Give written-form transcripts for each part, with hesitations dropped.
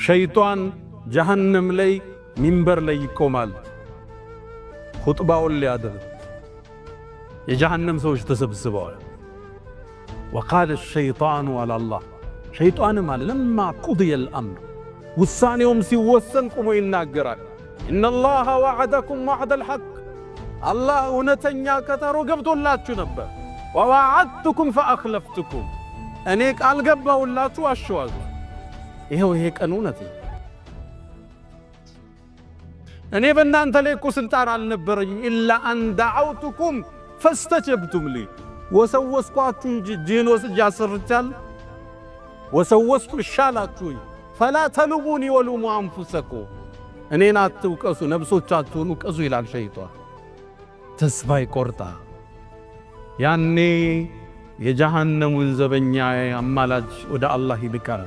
ሸይጣን ጀሃነም ላይ ሚንበር ላይ ይቆማል ኹጥባውን ሊያደርግ የጀሃነም ሰዎች ተሰብስበዋል وقال الشيطان على الله شيطان ما لما قضي الأمر والثانيهم سيوسن قوموا يناقرال إن الله وعدكم وعد الحق الله ونتنيا كترو قبضوا الله تنبه ووعدتكم فأخلفتكم أنيك القبة ولا تواشوا إيهو هيك أنونتي أني بنا أنت ليكو سلطان على النبري إلا أن دعوتكم فاستجبتم لي وسوسكم جينوس جاسرتال وسوسكم الشالاتوي فلا تلوموني ولوموا أنفسكم أني ناتوكسو نفسوچاتون وكسو إلى الشيطان تسفاي قرطا يعني يجهنم زبنياي أمالاج ودا الله بكار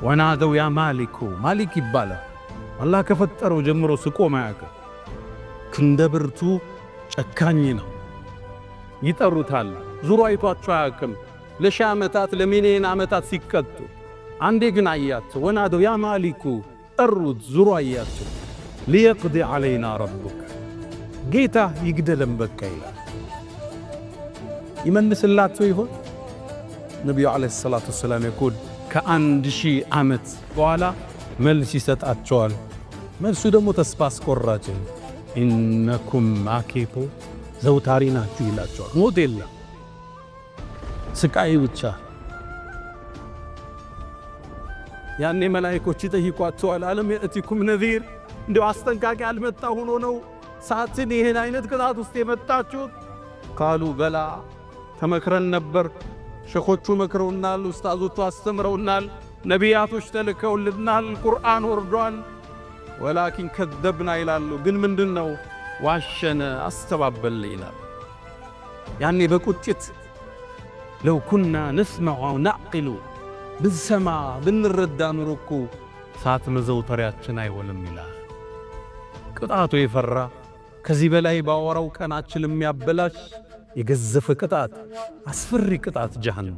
ونادوا يا مالك يبالا الله كفتروا جمرو سكو معك كندبرتو ጨካኝ ነው ይጠሩታል ዙሮ አይቷቸው አያውቅም ለሺህ ዓመታት ለሚሊዮን ዓመታት ሲቀጡ አንዴ ግን አያቸው ወናዶ ያ ማሊኩ ጠሩት ዙሮ አያቸው ليقضي علينا ربك ጌታ ይግደለን በቃ ይላል ይመልስላቸው ይሆን ነብዩ አለይሂ ሰላቱ ወሰለም ይቆል ከ1000 ዓመት በኋላ መልስ ይሰጣቸዋል መልሱ ደግሞ ተስፋ አስቆራጭ ኢነኩም ማኪቱ ዘውታሪ ናችሁ ይላቸዋል ሞዴል ስቃይ ብቻ ያኔ መላእክቶች ይጠይቋቸዋል አለም የእቲኩም ነዚር እንደው አስጠንቃቂ አልመጣ ሆኖ ነው ሳትን ይሄን አይነት ቅጣት ውስጥ የመጣችሁት ቃሉ በላ ተመክረን ነበር ሸኾቹ መክረውናል ኡስታዞቹ አስተምረውናል ነቢያቶች ተልከውልናል ቁርአን ወርዷል ولكن كذبنا ይላሉ ግን ምንድነው ዋሸነ አስተባበል ይላል ያኔ በቁጭት لو كنا نسمع ونعقل بالسما بنرዳ ኑሮኩ ሳት መዘውተሪያችን አይወልም ይላል ቅጣቱ ይፈራ ከዚህ በላይ ባወራው ቀናችን የሚያበላሽ የገዘፈ ቅጣት አስፈሪ ቅጣት ጀሃነም